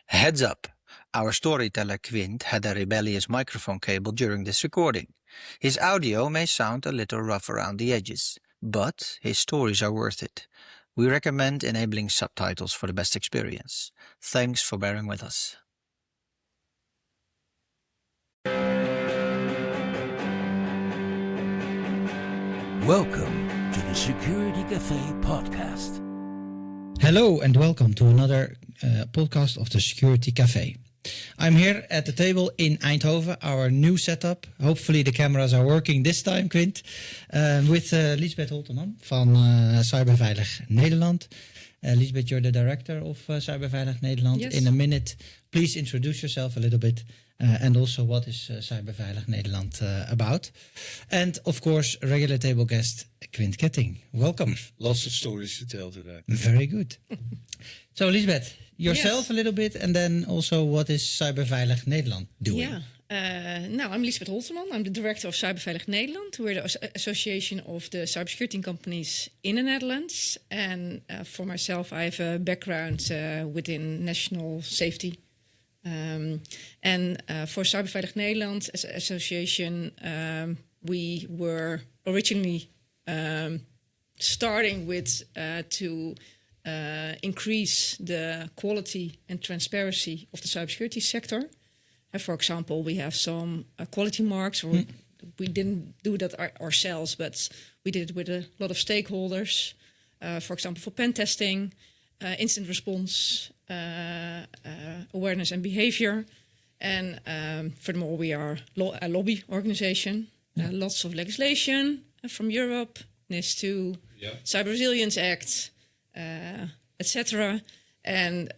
Heads up! Our storyteller Quint had a rebellious microphone cable during this recording. His audio may sound a little rough around the edges, but his stories are worth it. We recommend enabling subtitles for the best experience. Thanks for bearing with us. Welcome to the Security Cafe podcast. Hello and welcome to another podcast of the Security Cafe. I'm here at the table in Eindhoven, our new setup. Hopefully the cameras are working this time, Quint. With LIESBETH HOLTERMAN van CYBERVEILIG Nederland. LIESBETH, you're the director of CYBERVEILIG Nederland. Yes. In a minute, please introduce yourself a little bit. And also, what is CYBERVEILIG Nederland about? And of course, regular table guest Quint Ketting. Welcome. Lots of stories to tell today. Very good. So, Liesbeth, yourself Yes. a little bit, and then also what is CYBERVEILIG Nederland doing? I'm Liesbeth Holterman. I'm the director of Cyberveilig Nederland. We're the association of the cybersecurity companies in the Netherlands. And for myself, I have a background within national safety. For Cyberveilig Nederland as an association, we were originally starting with to increase the quality and transparency of the cybersecurity sector. For example, we have some quality marks. Or we didn't do that ourselves, but we did it with a lot of stakeholders. For example, for pen testing, incident response, awareness and behavior. And furthermore, we are a lobby organization. Lots of legislation from Europe, NIS2, Cyber Resilience Act, etc. And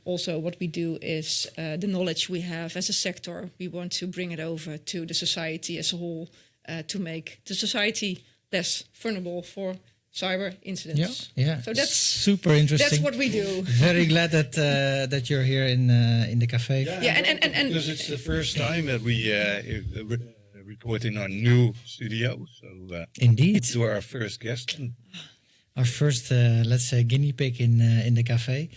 also what we do is the knowledge we have as a sector, we want to bring it over to the society as a whole to make the society less vulnerable for cyber incidents. Yeah. So that's super interesting. That's what we do. Very glad that that you're here in the cafe. And because it's the first time that we record in our new studio. So Indeed, you are our first guest. our first, let's say, guinea pig in the cafe.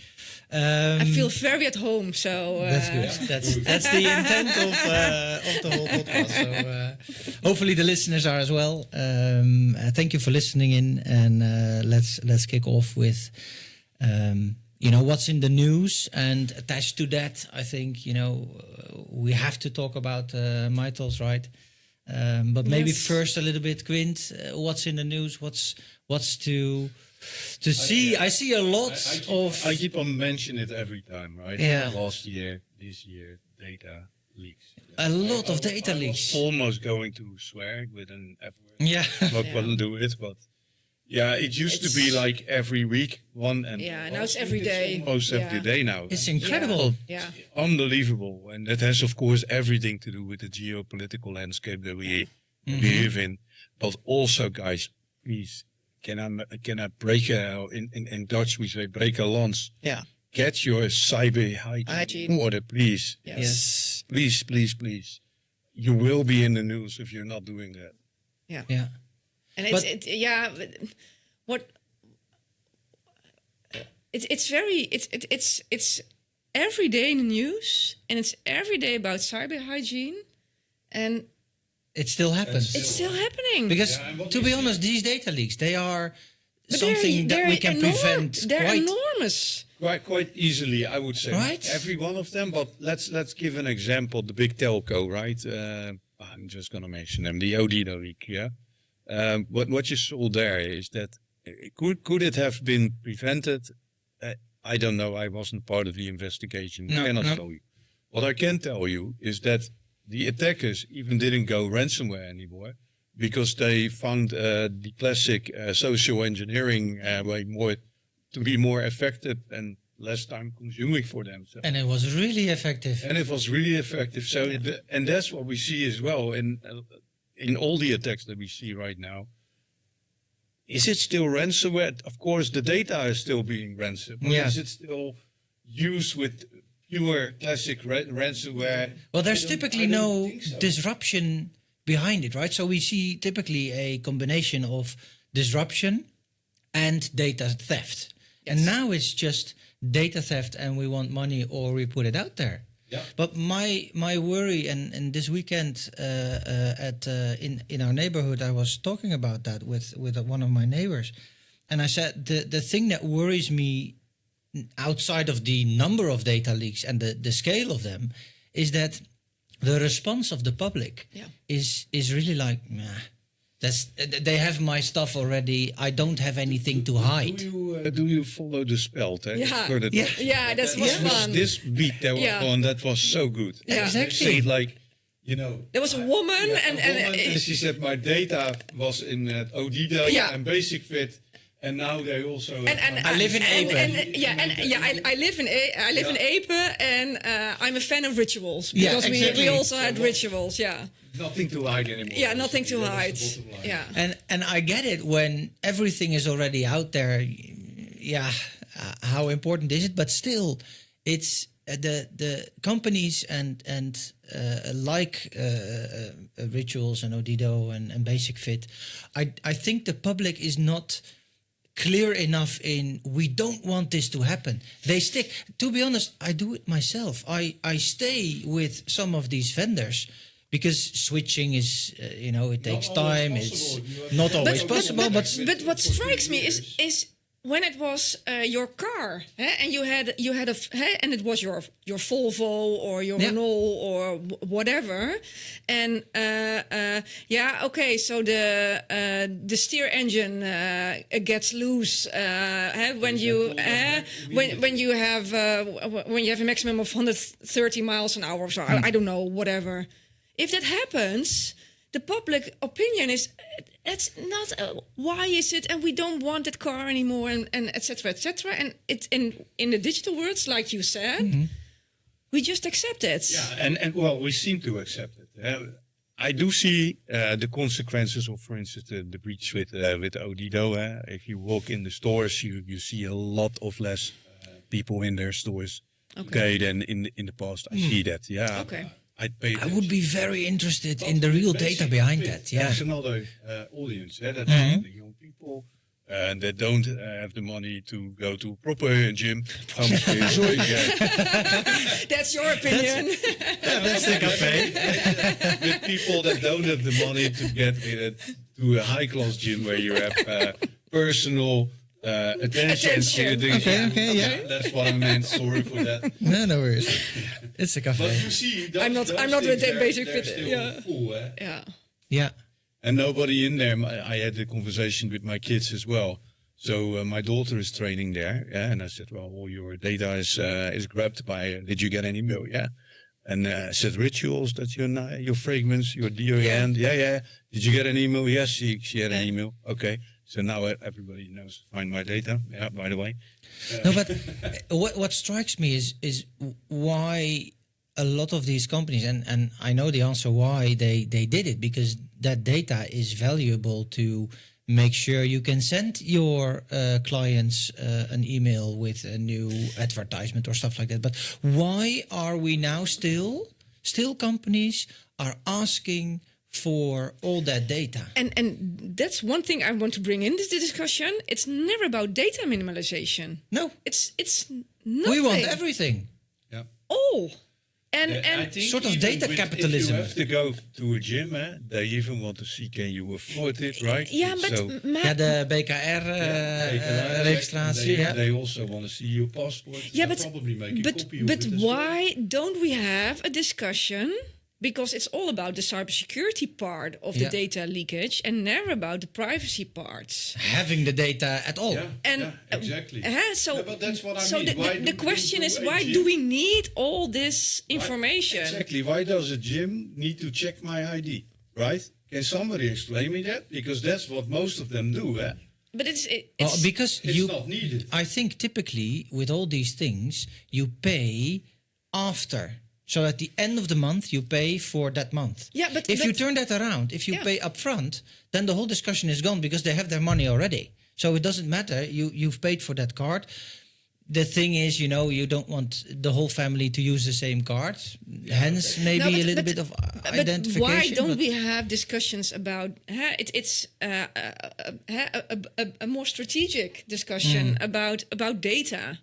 I feel very at home. So That's good. That's the intent of the whole podcast. So hopefully the listeners are as well. Thank you for listening in, and let's kick off with what's in the news, and attached to that, I think we have to talk about Mytals, right? But maybe Yes. first a little bit, Quint. What's in the news? What's to see? I see a lot of. I keep on mentioning it every time, right? Yeah. Last year, this year, data leaks. A lot of data I was leaks. almost going to swear with an F word. Yeah. Not gonna do it, but it used to be like every week one, and now it's every day. almost every day now. It's incredible. Yeah. Unbelievable, and that has of course everything to do with the geopolitical landscape that we live in. But also, guys, please, can I break in Dutch we say break a lance. Yeah. Get your cyber hygiene in order, please. Yes. Please. You will be in the news if you're not doing that. Yeah. And But- it's every day in the news, and it's every day about cyber hygiene, and It still happens. it's still happening. Because, to be honest, these data leaks, they are something that we can prevent They're quite... enormous. Quite easily, I would say. Right. Not every one of them, but let's give an example. The big telco, right? I'm just gonna mention them. The Odino leak, yeah. What you saw there is that could it have been prevented? I don't know. I wasn't part of the investigation. No, I cannot no. tell you. What I can tell you is that the attackers even didn't go ransomware anymore because they found the classic social engineering way to be more effective and less time consuming for them. So, And it was really effective. and it was really effective. So, and that's what we see as well in all the attacks that we see right now. Is it still ransomware? Of course, the data is still being ransomed. But Yeah. is it still used with pure classic ransomware? Well, there's I don't typically no think so. disruption behind it, right? So we see typically a combination of disruption and data theft. And now it's just data theft and we want money, or we put it out there. Yeah. But my worry, and this weekend in our neighborhood, I was talking about that with one of my neighbors, and I said the thing that worries me outside of the number of data leaks and the scale of them is that the response of the public is really like, nah, they have my stuff already. I don't have anything to hide. Do you follow the spell? Yeah. That was fun. This beat that was on, that was so good. Yeah. Exactly. Say it like, you know. There was a woman, and she said my data was in ODDO and Basic Fit. And now they also. I live in Ape. I live in Ape, and I'm a fan of rituals because we also had rituals. Yeah. Nothing to hide anymore. Yeah, nothing to hide. Yeah. And I get it when everything is already out there. Yeah, how important is it? But still, it's the companies and like rituals and ODDO and Basic Fit. I think the public is not clear enough in we don't want this to happen. They stick. To be honest, I do it myself. I stay with some of these vendors because switching is it takes time. It's not always possible. But what strikes me is when it was your car, and you had and it was your Volvo or your Renault or whatever, and so the steer engine gets loose when you have a maximum of 130 miles an hour. So I don't know, whatever. If that happens, the public opinion is that's not why is it, and we don't want that car anymore, and etc. And it's in the digital world, like you said, we just accept it. Yeah, and well, we seem to accept it. I do see the consequences of, for instance, the breach with ODDO. If you walk in the stores, you see a lot of less people in their stores than in the past. I see that. Yeah. Okay. I would be very interested in the real data behind that. Yeah, there's another audience that the young people that don't have the money to go to a proper gym. That's your opinion. That's the cafe. With people that don't have the money to get to a high class gym where you have personal attention. Okay. That's what I meant. Sorry for that. No worries. It's a cafe. But you see, I'm not with that Basic Fit. Full, Yeah. And nobody in there. I had a conversation with my kids as well. So my daughter is training there, and I said, "Well, all your data is grabbed by. Did you get any mail? Yeah." And I said, "Rituals. That's your fragrance, your deodorant. Yeah. Did you get an email? Yes, she had an email. Okay." So now everybody knows find my data. Yeah, by the way. No, but what strikes me is why a lot of these companies, and I know the answer why they did it, because that data is valuable to make sure you can send your clients an email with a new advertisement or stuff like that. But why are we now still companies are asking for all that data? And that's one thing I want to bring into the discussion. It's never about data minimalization. No. It's nothing. We want everything. Yeah. All. And I think sort of data capitalism. If you have to go to a gym, they even want to see, can you afford it, right? Yeah, but de BKR registratie. They also want to see your passport. Yeah, probably make a copy of but it as why don't we have a discussion? Because it's all about the cybersecurity part of the data leakage and never about the privacy parts. Having the data at all. Yeah, exactly. But that's what I so mean. The question is, why do we need all this information? Exactly. Why does a gym need to check my ID? Right? Can somebody explain me that? Because that's what most of them do. But it's because it's not needed. I think typically with all these things, you pay after. So at the end of the month, you pay for that month. Yeah, but if you turn that around, if you pay upfront, then the whole discussion is gone because they have their money already. So it doesn't matter. You've paid for that card. The thing is, you don't want the whole family to use the same card. Hence, maybe a little bit of identification. But why don't we have discussions about it's a more strategic discussion about data?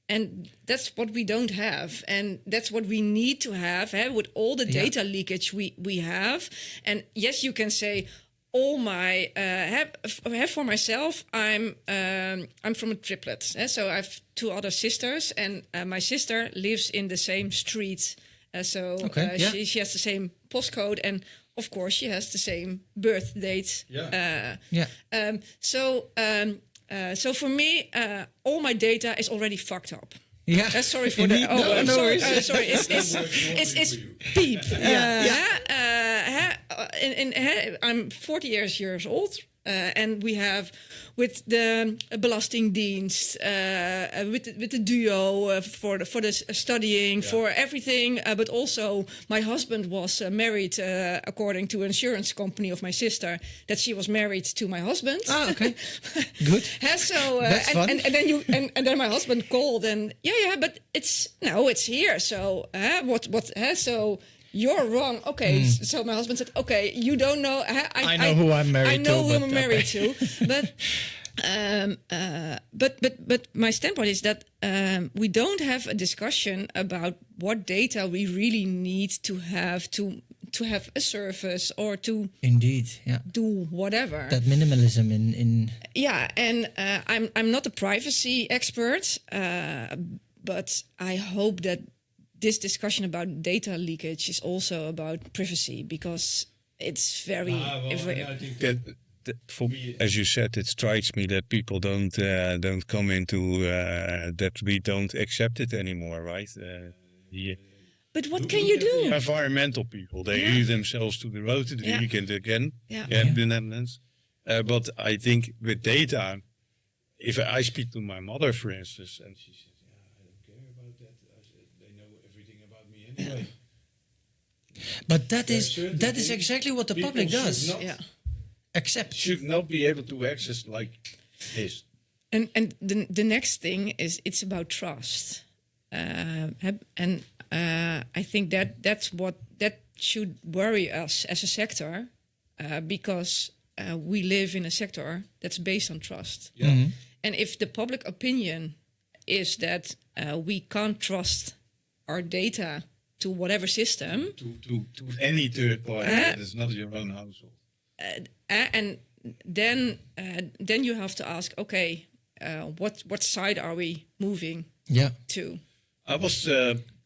And that's what we don't have. And that's what we need to have with all the data leakage we have. And yes, you can say, all my for myself, I'm from a triplet. So I have 2 other sisters, and my sister lives in the same street. She has the same postcode, and of course she has the same birth date. So for me, all my data is already fucked up. Yeah. Sorry for the. Sorry. It's peep. I'm 40 years old. And we have with the Belastingdienst, with the duo for the studying, for everything. But also, my husband was married according to an insurance company of my sister. That she was married to my husband. Ah, okay, good. So that's fun. And then my husband called and but it's here. So so. You're wrong. Okay, so my husband said, "Okay, you don't know. I know who I'm married to. I know who I'm married to." But my standpoint is that we don't have a discussion about what data we really need to have a service or to do whatever. That minimalism in and I'm not a privacy expert, but I hope that this discussion about data leakage is also about privacy, because it's very. I think that for me, as you said, it strikes me that people don't come into that we don't accept it anymore, right? But what can you do? Environmental people, they leave themselves to the road to the weekend again. The Netherlands. But I think with data, if I speak to my mother, for instance, and she says, anyway. But that is exactly what the public does. Accept. Should not be able to access like this. And the next thing is it's about trust. I think that should worry us as a sector, because we live in a sector that's based on trust. And if the public opinion is that we can't trust our data to whatever system, to any third party that is not your own household, and then you have to ask, okay, what side are we moving to? I was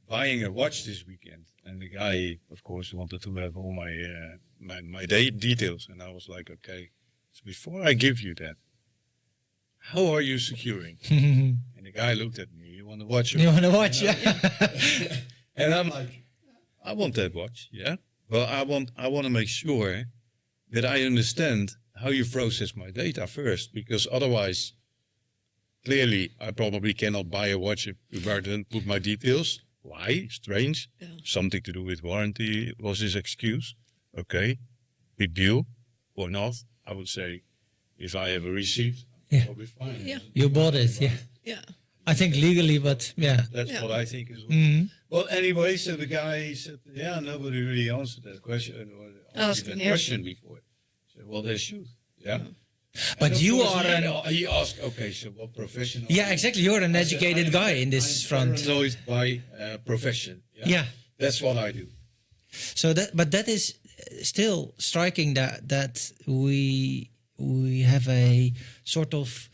buying a watch this weekend, and the guy, of course, wanted to have all my details, and I was like, okay, so before I give you that, how are you securing? And the guy looked at me. You want to watch? You want to watch? And I'm like, I want that watch, Well, I want to make sure that I understand how you process my data first, because otherwise, clearly, I probably cannot buy a watch if I don't put my details. Why? Strange. Something to do with warranty was his excuse. Okay, big deal or not? I would say, if I have a receipt, I'll be fine. You bought it, I think legally, but That's what I think is. Well, anyway, so the guy said, nobody really answered that question or asked that question before. So, well, they should, But and you are he asked, okay, so what profession? Exactly. You're an educated guy in this front. Employed by profession. That's what I do. So that is still striking that we have a sort of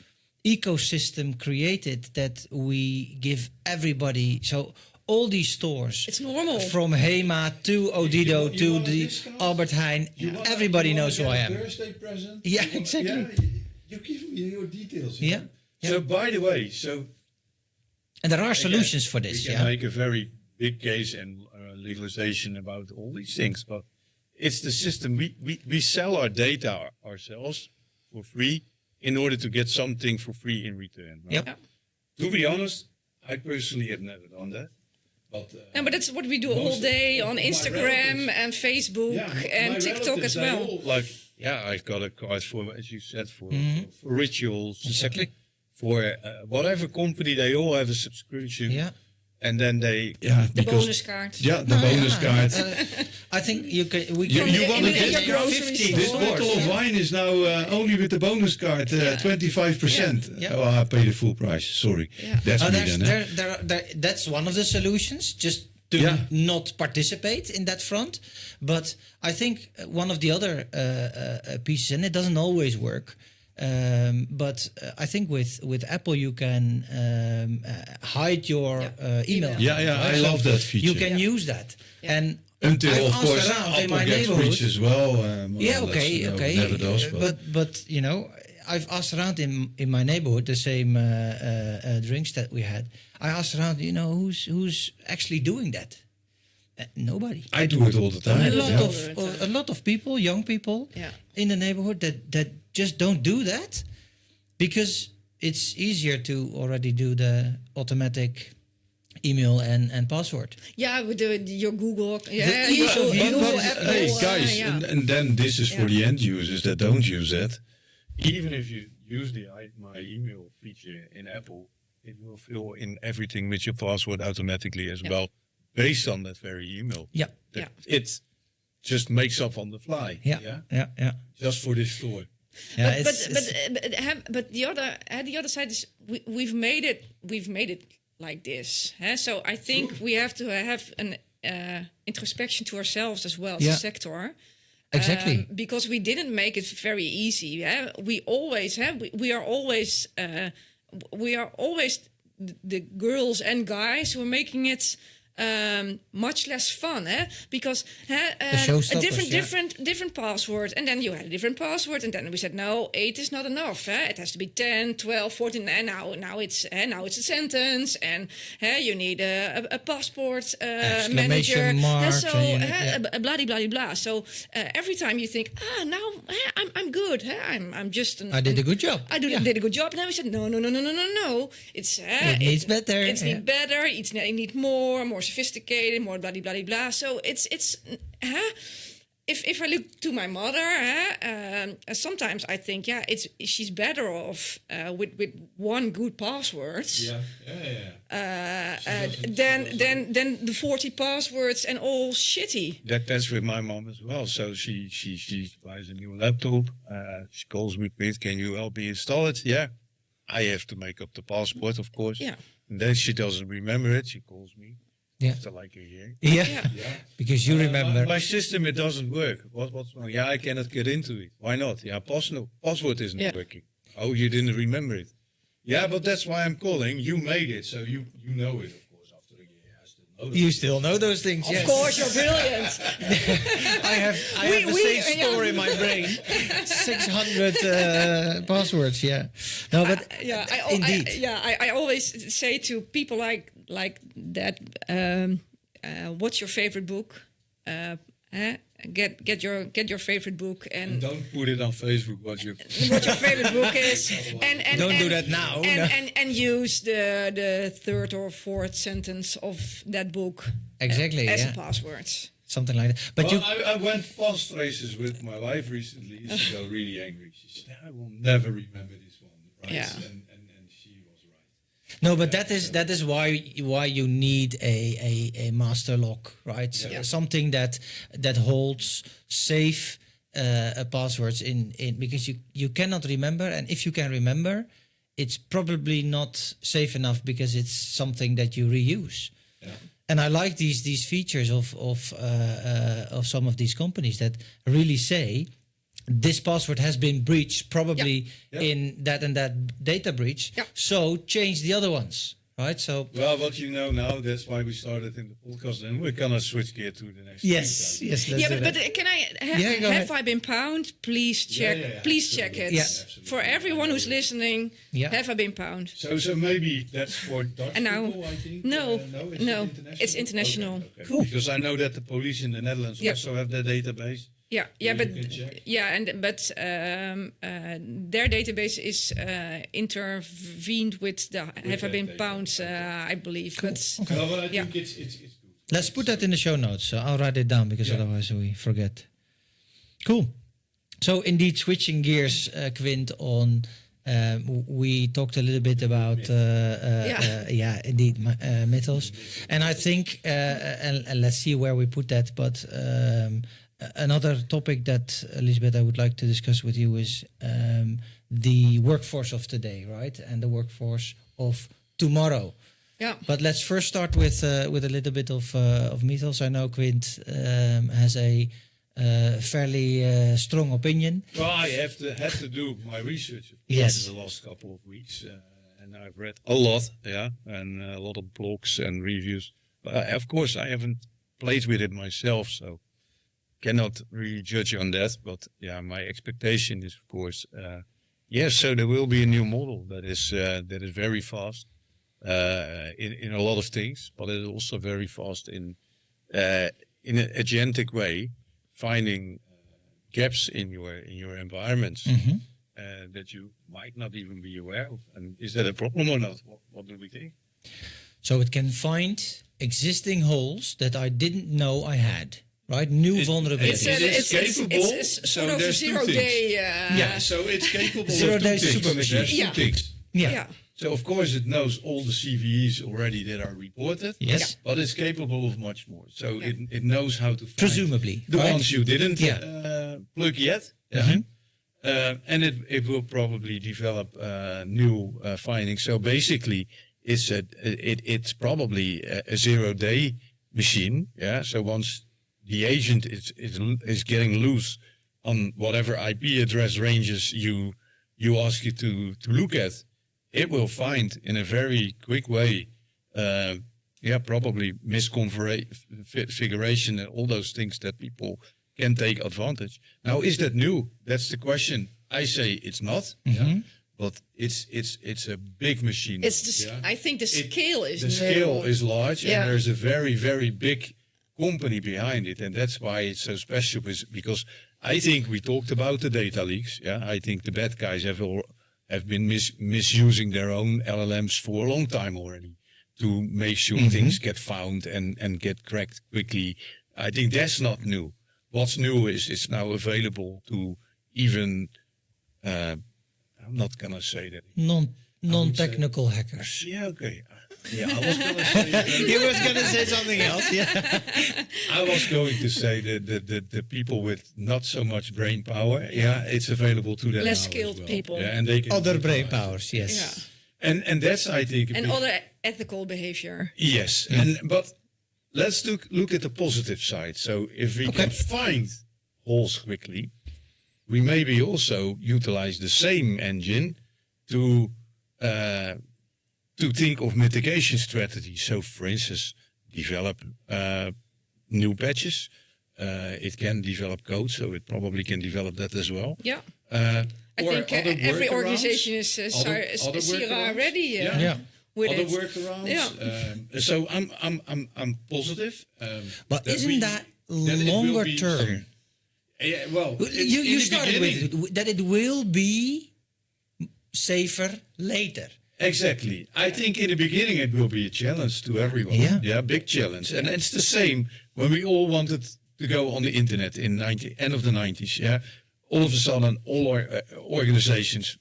ecosystem created that we give everybody. So all these stores, it's normal, from Hema to Odido to the Albert Heijn, everybody knows who I am. Birthday present. Exactly. You give me your details. So by the way, and there are solutions for this. We can make a very big case and legalization about all these things, but it's the system. We sell our data ourselves for free in order to get something for free in return. Right? To be honest, I personally have never done that. But that's what we do all day on Instagram and Facebook and TikTok as well. I've got a card for, as you said, for rituals. Exactly. For whatever company, they all have a subscription. And then they... the bonus card. The bonus card. I think you can. We You- can you want to in get your grocery 50 store. This Of bottle of wine is now only with the bonus card, 25%. Yeah. Oh, I pay the full price. Sorry. Yeah. That's me there's, then. Eh? that's one of the solutions. Just to Yeah. not participate in that front. But I think one of the other pieces, and it doesn't always work. But I think with Apple you can hide your email. Yeah, I love that feature. You can use that, and Until, I've of asked course, around in Apple my gets neighborhood. breached as well. Yeah, well, okay, that's, okay. Never does, but you know, I've asked around in my neighborhood the same drinks that we had. I asked around, you know, who's actually doing that? Nobody. I do it all the time. A lot of people, young people Yeah. in the neighborhood that just don't do that because it's easier to already do the automatic email and password. Yeah, with your Google. The Yeah, ease Google, of use. Google, But, Apple. Hey guys, yeah. and then this is for Yeah. the end users that don't use it. Even if you use the my email feature in Apple, it will fill in everything with your password automatically as well, based on that very email. Yeah, It just makes up on the fly. yeah. Just for this store. Yeah, But the other side is we've made it like this. So I think we have to have an introspection to ourselves as well as a sector. Exactly. Because we didn't make it very easy. We always have. We are always. We are always the girls and guys who are making it much less fun, because showstoppers, different password, and then you had a different password, and then we said no, 8 is not enough. It has to be 10, 12, 14, and now it's a sentence, and you need a passport manager. Mark, Blah blah blah. So every time you think, now I'm good. I'm just. I did a good job. Did a good job, and then we said no. It's it needs better. It needs better. It need more sophisticated, more blah blah blah. So it's if I look to my mother, sometimes I think she's better off with one good password than the 40 passwords and all shitty. That's with my mom as well. So she buys a new laptop. She calls me, please, can you help me install it? Yeah. I have to make up the password, of course. Yeah. And then she doesn't remember it. She calls me. Yeah. After like a year. Yeah. Because you remember. My system, it doesn't work. What's wrong? Yeah, I cannot get into it. Why not? Yeah, password isn't working. Oh, you didn't remember it. Yeah, but that's why I'm calling. You made it, so you know it, of course. After a year, I still know. You still know those things, yes. Of course, you're brilliant. I have the same store in my brain. 600 passwords, yeah. No, but indeed. I always say to people like that, what's your favorite book? Get your favorite book and don't put it on Facebook what your favorite book is, and don't do that now. And use the third or fourth sentence of that book exactly as a password. Something like that. But I went fast races with my wife recently. She got really angry. She said, I will never remember this one. Right? Yeah. And she was right. No, but that is why you need a master lock, right? Yeah. Something that holds safe passwords in because you cannot remember, and if you can remember, it's probably not safe enough because it's something that you reuse. Yeah. And I like these features of some of these companies that really say this password has been breached, probably in that and that data breach. Yeah. So change the other ones, right? So Well, what you know now, that's why we started in the podcast, and we're gonna switch gear to the next. yes, thing. let's do But that. can I go have ahead. I been pwned? Please check. Please check it. Yeah. Absolutely. For everyone who's listening, Yeah. have I been pwned? So maybe that's for Dutch And now- people, I think. no, no, it's international. Okay. Cool. Because I know that the police in the Netherlands Yeah. also have their database. Yeah, you but can check. their database is intervened with the have I been that pwned, I believe. But No, but I Yeah. think it's good. Let's put that in the show notes. So I'll write it down because otherwise we forget. Cool. So indeed, switching gears, Quint, on We talked a little bit about metals, and I think and let's see where we put that. But another topic that Liesbeth I would like to discuss with you is the workforce of today, right, and the workforce of tomorrow. Yeah. But let's first start with a little bit of metals. I know Quint has a fairly strong opinion. Well, I had to do my research Yes. in the last couple of weeks, and I've read a lot, and a lot of blogs and reviews. But of course, I haven't played with it myself, so cannot really judge on that. But yeah, my expectation is, of course, yes. So there will be a new model that is very fast in a lot of things, but it is also very fast in an agentic way, finding gaps in your environments that you might not even be aware of. And is that a problem or not? What do we think? So it can find existing holes that I didn't know I had, right? New vulnerabilities. It's capable. It's So sort of there's two zero things. day. So it's capable Zero of day two things. super machine. There's two things. Yeah. So of course it knows all the CVEs already that are reported. Yes. But it's capable of much more. So it knows how to find Presumably, the right? ones you didn't Yeah. plug yet. And it will probably develop new findings. So basically, it's probably a 0 day machine. Yeah. So once the agent is getting loose on whatever IP address ranges you ask it to look at, it will find in a very quick way. Probably misconfiguration and all those things that people can take advantage. Now, is that new? That's the question. I say it's not, but it's a big machine. I think the scale is the scale is large, Yeah. and there's a very, very big company behind it, and that's why it's so special. Because I think we talked about the data leaks. Yeah, I think the bad guys have been misusing their own LLMs for a long time already to make sure things get found and get cracked quickly. I think that's not new. What's new is it's now available to even, I'm not going to say that. Non-technical hackers. Yeah, okay. Yeah, I was going to say... You was going to say something else, yeah. I was going to say that the people with not so much brain power, it's available to them. Less now as skilled well. people. Yeah, and they can Other brain utilize it. powers, yes. Yeah. And that's, I think... a And big- other ethical behavior. Yes, but let's look at the positive side. So if we can find holes quickly, we maybe also utilize the same engine to think of mitigation strategies. So, for instance, develop new patches. It can develop code, so it probably can develop that as well. Yeah. I Or think other every workarounds. organization is Other Sierra workarounds. ready. Yeah. With Other it. workarounds. Yeah. So I'm positive. But that isn't we- that it will longer be- term? Yeah, well, You started with it, that it will be safer later. Exactly. I think in the beginning it will be a challenge to everyone. Yeah. Big challenge. And it's the same when we all wanted to go on the internet in end of the 90s. Yeah. All of a sudden, all our organizations,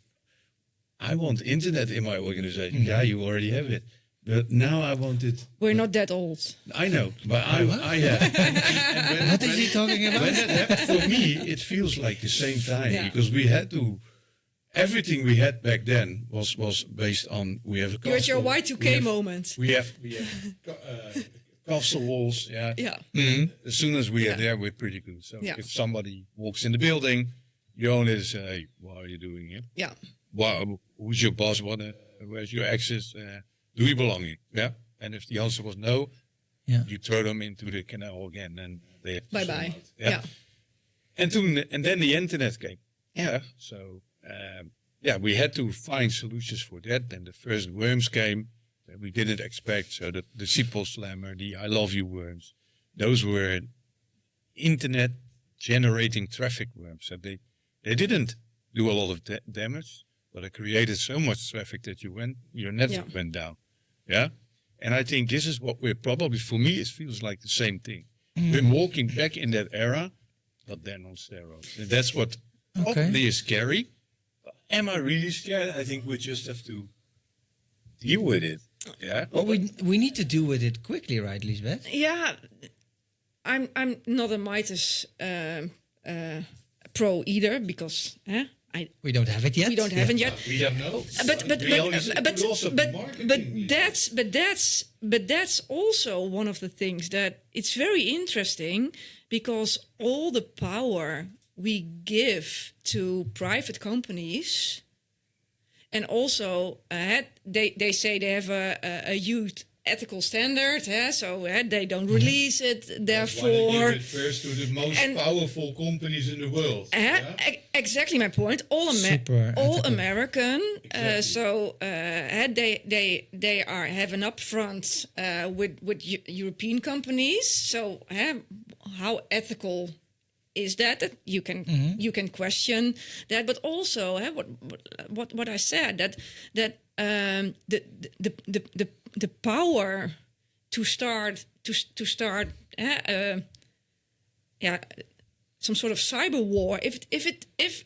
I want internet in my organization. Yeah, you already have it. But now I want it. We're not that old. I know, but I have. And What is he talking about? when that happened, for me, it feels like the same time Yeah. because we had to. Everything we had back then was based on we have a You're at your castle, Y2K moment. We have castle walls. Yeah. Yeah. As soon as we are Yeah. there, we're pretty good. So Yeah. if somebody walks in the building, you only say, "Hey, what are you doing here? Yeah. Who's your boss? Where's your access? Do you belong here?" Yeah. And if the answer was no, you throw them into the canal again, and they have to Bye swim bye. out. Yeah. And then the internet came. Yeah. So we had to find solutions for that. Then the first worms came that we didn't expect. So the SQL Slammer, the I Love You worms, those were internet generating traffic worms. So they didn't do a lot of damage, but it created so much traffic that your network went down. Yeah. And I think this is what we're probably, for me, it feels like the same thing. We're walking back in that era, but then on steroids. And that's what probably is scary. am I really scared? I think we just have to deal with it. Yeah. Well, we need to deal with it quickly, right, Liesbeth? Yeah, I'm not a Midas pro either, because We don't have it yet. we don't have it yet. We don't know. But that's also one of the things that it's very interesting, because all the power we give to private companies, and also they say they have a huge ethical standard, so they don't release it. Therefore, Give it first to the most powerful companies in the world. Exactly my point. All American. So they have an upfront with European companies. So how ethical is that you can question that, but also what I said, that the power to start some sort of cyber war, if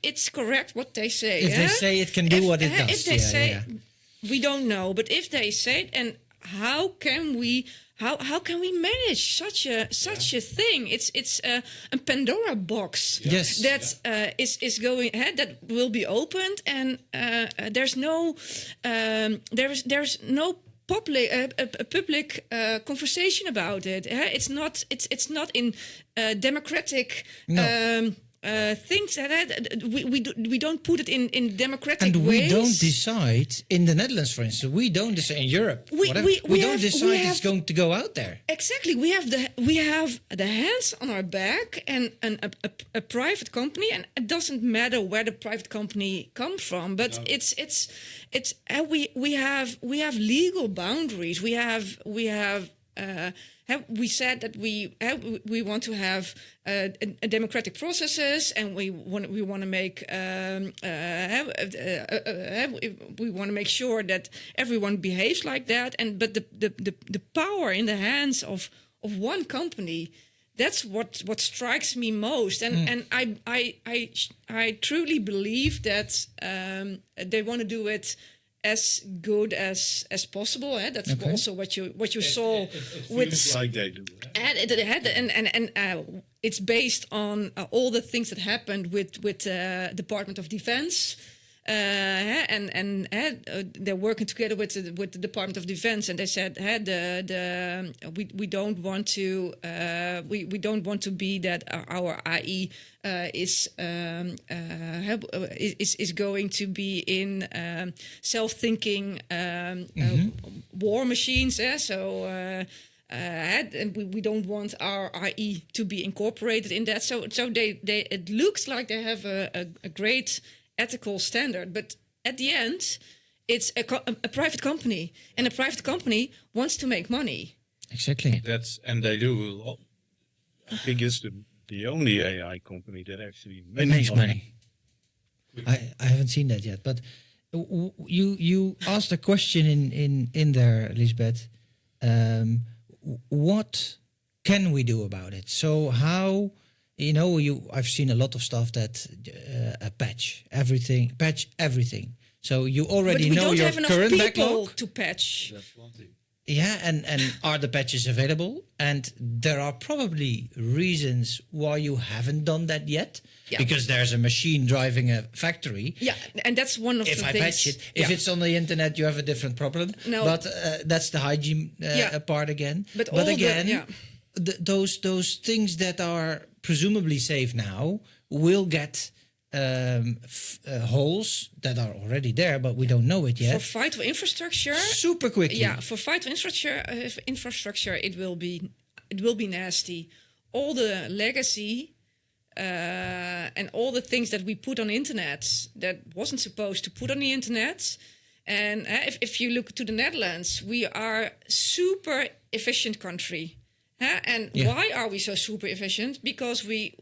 it's correct what they say, If they say it can do what it does, if they say we don't know, but if they say it, and how can we manage such a thing? It's a Pandora box. Yes. That is going ahead. That will be opened, and there's no public conversation about it. It's not in democratic. Things that we don't put it in democratic ways. And we don't decide in the Netherlands, for instance. We don't decide in Europe. We don't decide it's going to go out there. Exactly. We have the hands on our back, and a private company, and it doesn't matter where the private company comes from, but we have legal boundaries. We said that we want to have a democratic processes, and we want to make we want to make sure that everyone behaves like that. But the power in the hands of one company, that's what strikes me most. And I truly believe that they want to do it as good as possible. That's also what you saw with like they do. And it's based on all the things that happened with Department of Defense. And they're working together with the Department of Defense, and they said we don't want to be that our AI is going to be in self-thinking war machines. And we don't want our AI to be incorporated in that. So they it looks like they have a great ethical standard, but at the end, it's a private company, and a private company wants to make money. Exactly. And they do. I think it's the only AI company that actually makes money. I haven't seen that yet, but you asked a question in there, Liesbeth. What can we do about it? So how? I've seen a lot of stuff that patch everything. So you already know your current backlog to patch. That's one thing. Yeah, and are the patches available? And there are probably reasons why you haven't done that yet. Yeah. Because there's a machine driving a factory. Yeah, and that's one of the things. If I patch it, if it's on the internet, you have a different problem. No. But that's the hygiene part again. But again, those things that are presumably safe now will get holes that are already there, but we don't know it yet. For vital infrastructure, super quickly. Yeah, for vital infrastructure, it will be nasty. All the legacy and all the things that we put on the internet that wasn't supposed to put on the internet. And if you look to the Netherlands, we are super efficient country. Why are we so super efficient? Because we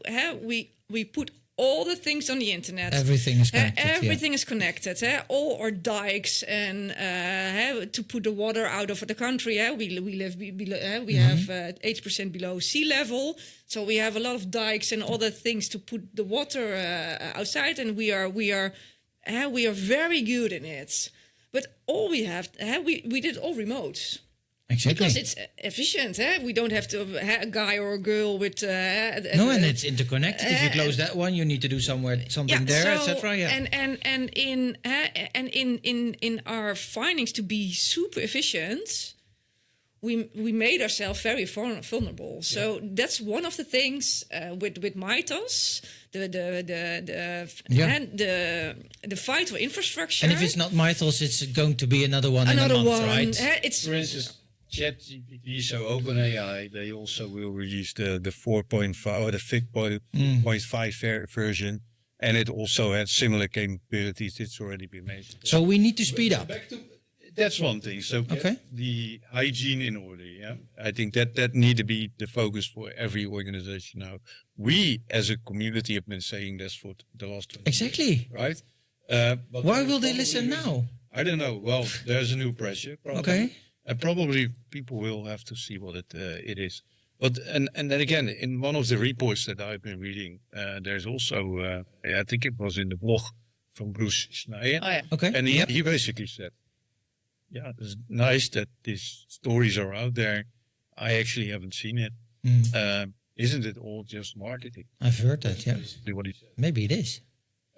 put all the things on the internet. Everything is connected. Everything is connected. All our dikes and to put the water out of the country. We live below. We have 80% below sea level, so we have a lot of dikes and other things to put the water outside. And we are we are very good in it. But all we have, we did all remote. Exactly. Because it's efficient. We don't have to have a guy or a girl with... no, and it's interconnected. If you close that one, you need to do something there, etc. Yeah. And in our findings to be super efficient, we made ourselves very vulnerable. So that's one of the things with Mythos, the vital infrastructure. And if it's not Mythos, it's going to be another one in a month, right? It's, for instance, ChatGPT, so OpenAI, they also will release the 4.5 or the 5.5 version, and it also has similar capabilities. It's already been made. So we need to speed up. That's one thing. So get the hygiene in order. Yeah, I think that need to be the focus for every organization now. We as a community have been saying this for the last 20 exactly years, right? But why will they listen now? I don't know. Well, there's a new pressure. Probably. Okay. And probably people will have to see what it is. But and then again, in one of the reports that I've been reading, there's also I think it was in the blog from Bruce Schneier. Oh, yeah. Okay. And he basically said, "Yeah, it's nice that these stories are out there. I actually haven't seen it. Isn't it all just marketing?" I've heard that. Yeah. Basically what he said. Maybe it is.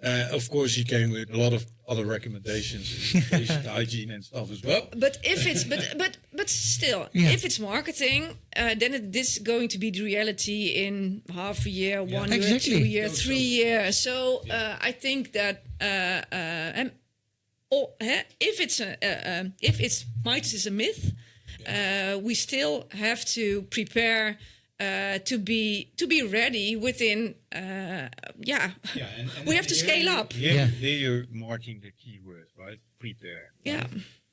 Of course, he came with a lot of other recommendations, basic hygiene and stuff as well. But if it's but still, if it's marketing, then it is going to be the reality in half a year, 1 year, 2 years, 3 years. So I think that if it's Mythos is a myth, we still have to prepare. To be ready within, we have to scale up. Here you're marking the keyword, right? Prepare. Yeah.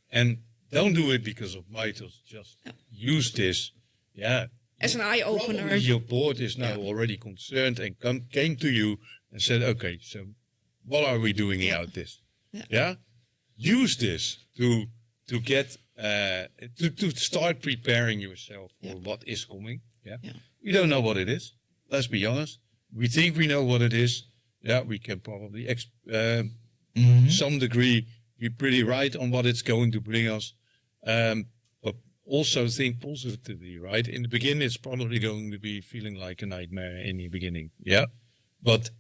And don't do it because of Mythos. Just use this. Yeah. As an eye opener. Your board is now already concerned and came to you and said, "Okay, so what are we doing about this?" Yeah. Use this to get to start preparing yourself for what is coming. Yeah. We don't know what it is. Let's be honest. We think we know what it is. Yeah, we can probably some degree be pretty right on what it's going to bring us. But also think positively, right? In the beginning, it's probably going to be feeling like a nightmare in the beginning. Yeah. But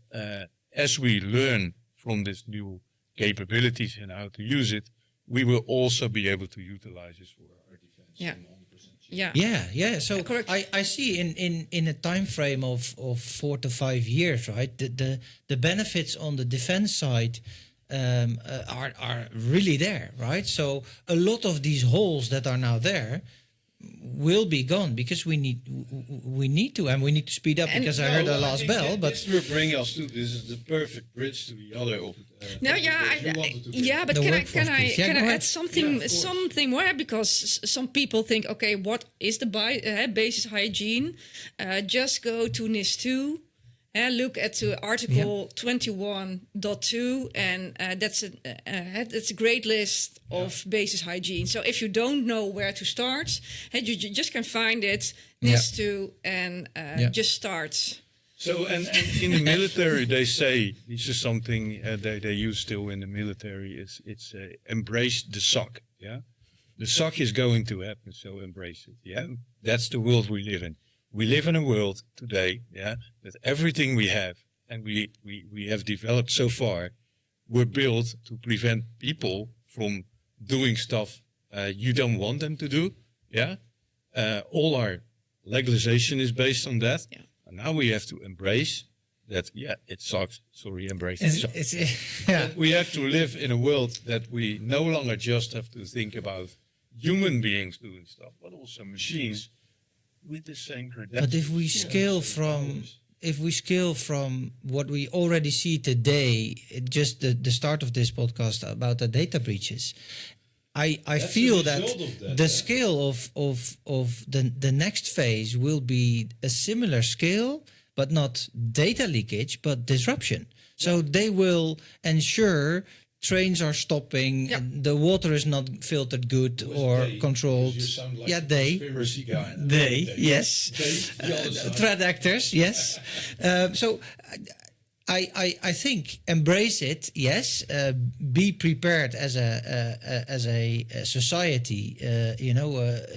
as we learn from this new capabilities and how to use it, we will also be able to utilize this for our defense. Yeah. Yeah. So I see in a time frame of 4 to 5 years, right? The benefits on the defense side are really there, right? So a lot of these holes that are now there will be gone because we need to, and we need to speed up, because I heard the last bell. But this will bring us to this is the perfect bridge to the other. But can I add something more, because some people think, okay, what is the basis hygiene? Just go to NIST 2. Look at Article 21.2, and that's a great list of basis hygiene. So if you don't know where to start, you just can find it, NIST 2, and just start. So, and in the military, they say, this is something they use still in the military, it's embrace the suck, yeah? The suck is going to happen, so embrace it, yeah? That's the world we live in. We live in a world today, that everything we have and we have developed so far were built to prevent people from doing stuff you don't want them to do. All our legalization is based on that. And now we have to embrace that, it sucks. Sorry, embrace it. We have to live in a world that we no longer just have to think about human beings doing stuff, but also machines. With the same credentials. But if we scale from what we already see today, just the start of this podcast about the data breaches, I feel that the scale of the next phase will be a similar scale, but not data leakage, but disruption. So they will ensure trains are stopping, the water is not filtered good or controlled. Like they, yes. Threat actors, yes. So I think embrace it. Yes, be prepared as a society.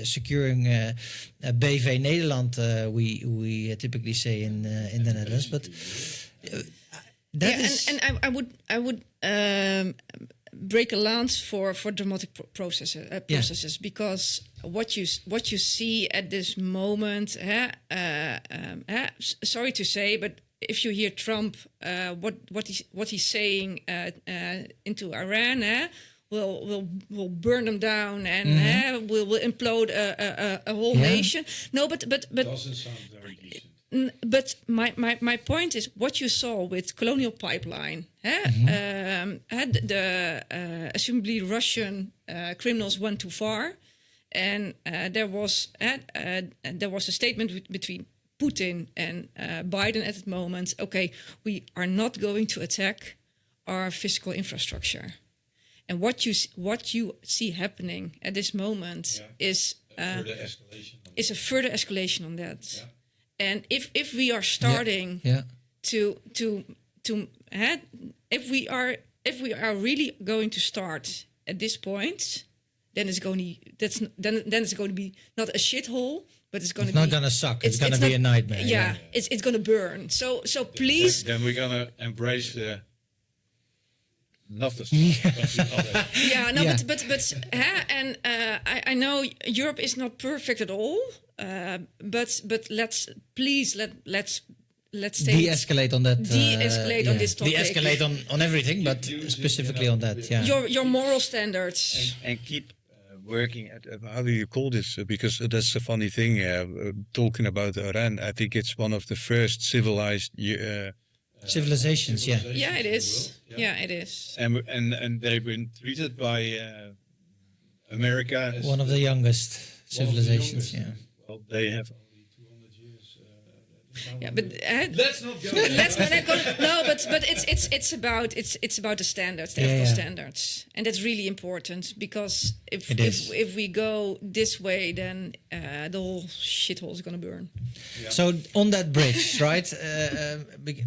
Securing BV Nederland. We typically say in the Netherlands, but that is. And I would break a lance for dramatic processes because what you see at this moment. Sorry to say, but if you hear Trump, what he's saying into Iran, will burn them down and will implode a whole nation. No, but Doesn't sound very decent. But my point is what you saw with Colonial Pipeline. Assumably Russian criminals went too far, and there was a statement between Putin and Biden at the moment. Okay, we are not going to attack our physical infrastructure, and what you see happening at this moment is a further escalation on that. Yeah. And if we are starting if we are really going to start at this point, then it's going to be not a shithole, but it's going to be not going to suck. It's going to be a nightmare. Yeah, it's going to burn. So please. Then we're going to embrace the. Love this. I know Europe is not perfect at all, but let's de-escalate on that. De-escalate on this topic. De-escalate on everything, but specifically on that. Yeah. Your moral standards and keep working at how do you call this? Because that's a funny thing. Talking about Iran, I think it's one of the first civilized. Civilizations, yeah. Yeah, it is. Yeah, it is. And they've been treated by America as one of the youngest civilizations. Yeah. Well, they have only 200 years. Yeah, but let's not go. Let's not go. No, but it's about the standards, the ethical standards, and that's really important because if we go this way, then the whole shithole is going to burn. Yeah. So on that bridge, right?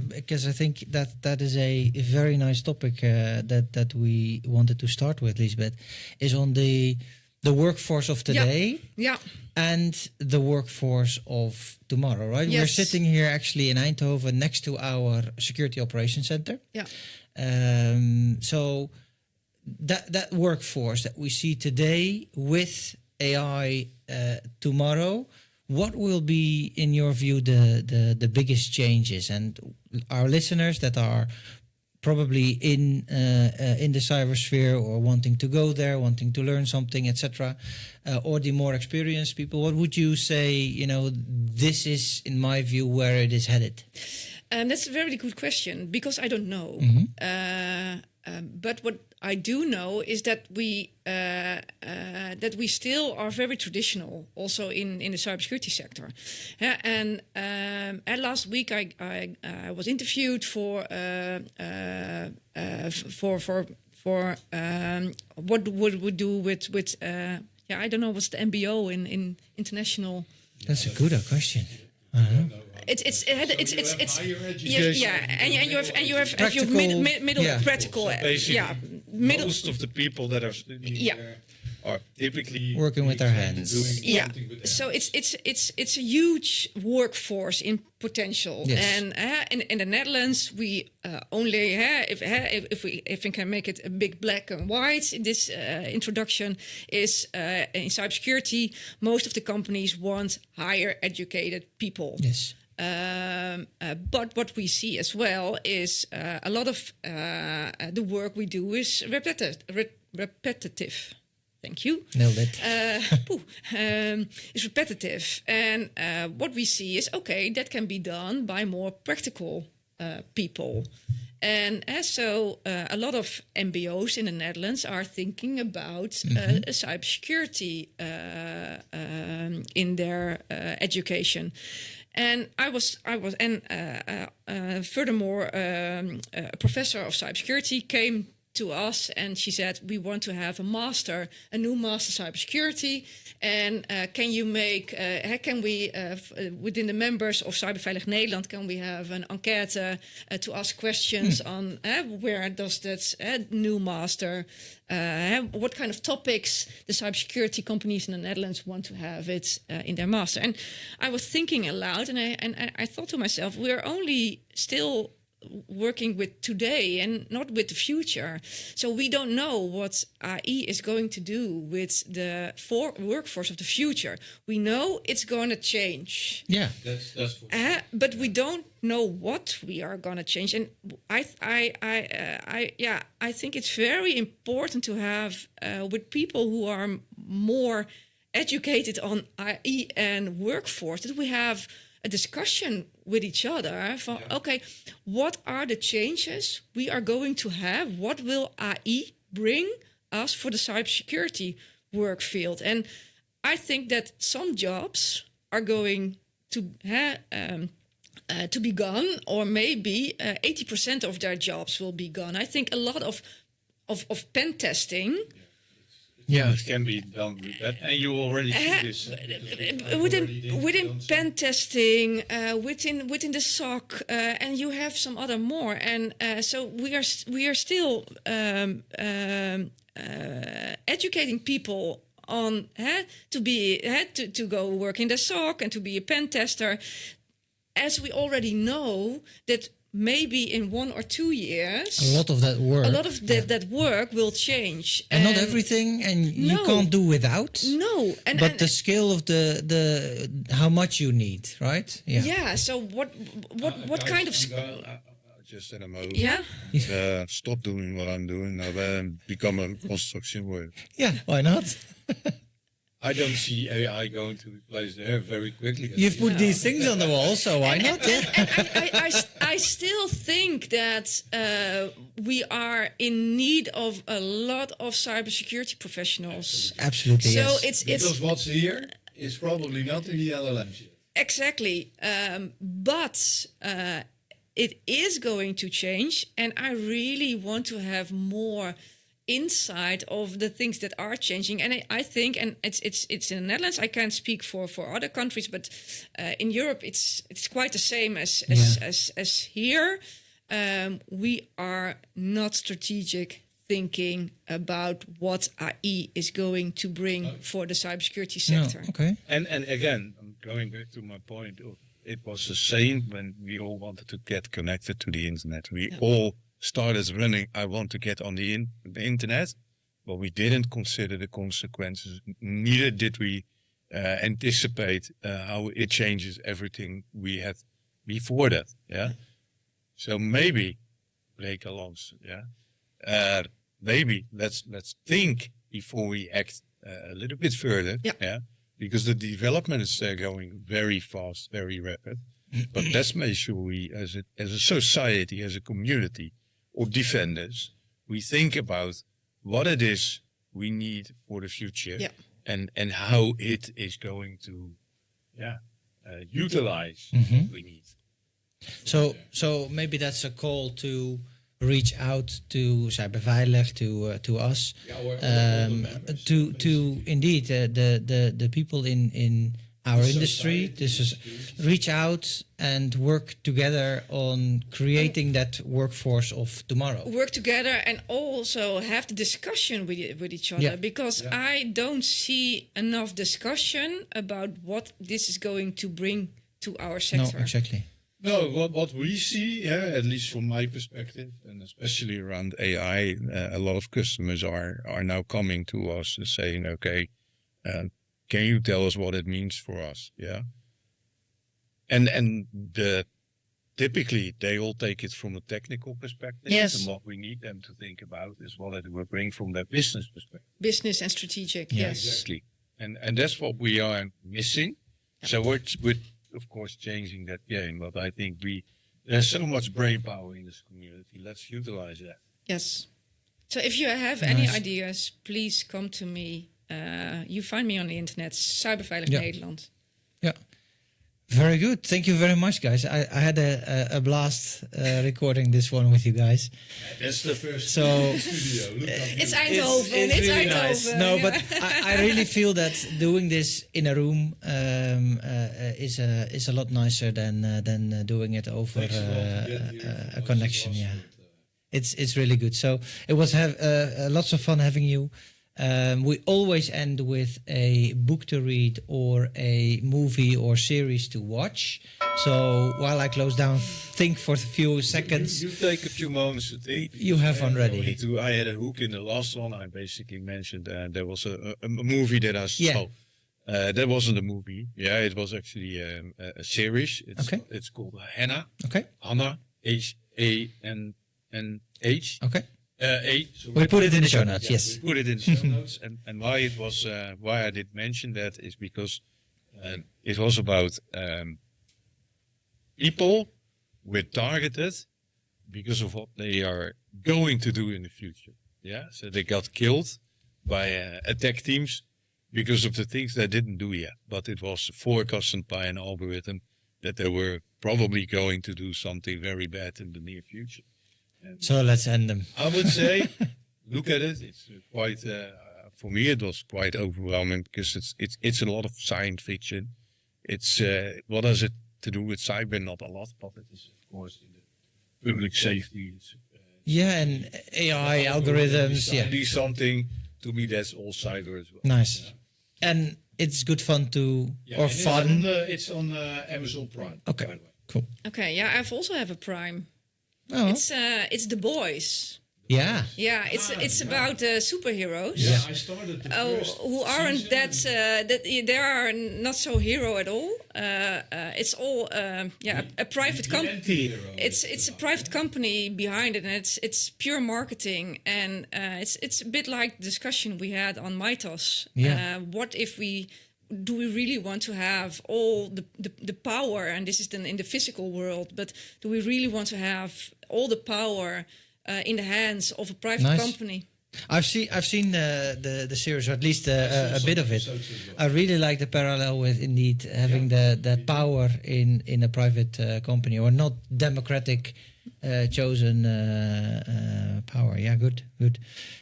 Because I think that is a very nice topic that we wanted to start with, Liesbeth, is on the workforce of today. Yeah. And the workforce of tomorrow, right? Yes. We're sitting here actually in Eindhoven next to our Security Operations Center. Yeah. So that workforce that we see today with AI tomorrow, what will be, in your view, the biggest changes? And our listeners that are probably in the cybersphere or wanting to go there, wanting to learn something, etc., or the more experienced people, what would you say, this is, in my view, where it is headed? That's a very good question because I don't know. But what I do know is that we still are very traditional, also in the cybersecurity sector. And last week I was interviewed for what would we do with I don't know what's the MBO in international. That's a good question. I don't know. It's higher education. and you have Practical, middle practical middle. Most of the people that are studying there are typically working with their hands. So it's a huge workforce in potential. Yes. And in the Netherlands we only if we can make it a big black and white in this introduction is in cybersecurity most of the companies want higher educated people. Yes. But what we see as well is a lot of the work we do is repetitive. Thank you. Nailed it. It's repetitive. And what we see is, okay, that can be done by more practical people. And so a lot of MBOs in the Netherlands are thinking about cybersecurity in their education. And furthermore, a professor of cybersecurity came to us and she said, we want to have a new master cybersecurity. And can you make, within the members of Cyberveilig Nederland, can we have an enquête to ask questions on where does that new master, what kind of topics the cybersecurity companies in the Netherlands want to have it in their master. And I was thinking aloud and I thought to myself, we're only still working with today and not with the future. So we don't know what AI is going to do with the workforce of the future. We know it's going to change. Yeah, That's for but we don't know what we are going to change. And I think it's very important to have with people who are more educated on AI and workforce, that we have a discussion with each other from, okay, what are the changes we are going to have? What will AI bring us for the cybersecurity work field? And I think that some jobs are going to be gone, or maybe 80% of their jobs will be gone. I think a lot of pen testing. it can be done with that, and you already see this. Within pen testing, within the SOC, and you have some other more, and so we are still educating people on to go work in the SOC and to be a pen tester, as we already know that. Maybe in 1 or 2 years, a lot of that work will change, and not everything, and you can't do without. No, but the skill of the how much you need, right? Yeah. So what kind of? Just in a moment. Yeah. Stop doing what I'm doing now and become a construction worker. Yeah, why not? I don't see AI going to replace there very quickly. You've put these things on the wall, so why not? I still think that we are in need of a lot of cybersecurity professionals. Absolutely. So yes. it's because what's here is probably not in the LLMs yet. Exactly, but it is going to change, and I really want to have more insight of the things that are changing. And I think, and it's in the Netherlands, I can't speak for other countries, but in Europe it's quite the same as here. We are not strategic thinking about what AI is going to bring for the cybersecurity sector. No, okay. And again, I'm going back to my point of, it was the same when we all wanted to get connected to the internet. We all started running, I want to get on the internet, but we didn't consider the consequences. Neither did we anticipate how it changes everything we had before that. Yeah. So maybe, break alongs, maybe let's think before we act a little bit further. Yeah. Because the development is going very fast, very rapid. But let's make sure we, as a society, as a community, or defenders, we think about what it is we need for the future, and how it is going to utilize what we need. So maybe that's a call to reach out to Cyberveilig, to us, to indeed the people in our industry. This is reach out and work together on creating that workforce of tomorrow. Work together and also have the discussion with each other, because I don't see enough discussion about what this is going to bring to our sector. No, exactly. No, what we see, at least from my perspective, and especially around AI, a lot of customers are now coming to us and saying, okay, can you tell us what it means for us? Yeah. And typically they all take it from a technical perspective. Yes. And what we need them to think about is what it will bring from their business perspective. Business and strategic, yes. Exactly. And that's what we are missing. Yeah. So we're of course changing that game, but I think there's so much brain power in this community. Let's utilize that. Yes. So if you have any ideas, please come to me. You find me on the internet, Cyberveilig Nederland. Yeah. Very good. Thank you very much, guys. I had a blast recording this one with you guys. That's the first So studio. Look up. It's Eindhoven. It's really Eindhoven. nice. No, but I really feel that doing this in a room is a lot nicer than doing it over a connection. Yeah, it's really good. So it was lots of fun having you. We always end with a book to read or a movie or series to watch. So while I close down, think for a few seconds. You take a few moments to think. You have one ready. I had a hook in the last one. I basically mentioned there was a movie that I saw. Yeah. That wasn't a movie. Yeah, it was actually a series. It's called Hannah. Okay. Hannah. H-A-N-N-H. Okay. So We put it in the show notes. yeah, Yes. we put it in the show notes. And why it was why I did mention that is because it was about people were targeted because of what they are going to do in the future. Yeah, so they got killed by attack teams because of the things they didn't do yet. But it was forecasted by an algorithm that they were probably going to do something very bad in the near future. So let's end them. I would say, look at it. It's quite for me. It was quite overwhelming because it's a lot of science fiction. It's what has it to do with cyber? Not a lot, but it is of course in the public safety. Yeah, and AI algorithms. Yeah, do something. To me, that's all cyber as well. nice. And it's good fun or fun. It's on Amazon Prime. Okay, by the way. cool. Okay, yeah, I also have a Prime. Oh, It's The Boys. yeah. Yeah, it's about superheroes. Yeah, I started the first Who aren't season. that they are not so hero at all. It's all a private company. Anti-hero. It's a private company behind it, and it's pure marketing, and it's a bit like the discussion we had on Mythos. Yeah. What if we really want to have all the power, and this is then in the physical world, but do we really want to have all the power in the hands of a private Nice. company? I've seen the series, or at least a bit of it. I really like the parallel with indeed having that power in a private company, or not democratic chosen power. Yeah, good.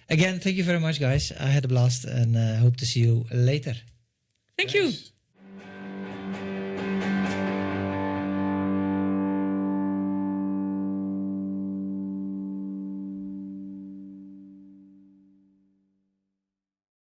Again, thank you very much, guys. I had a blast, and hope to see you later. Thank you.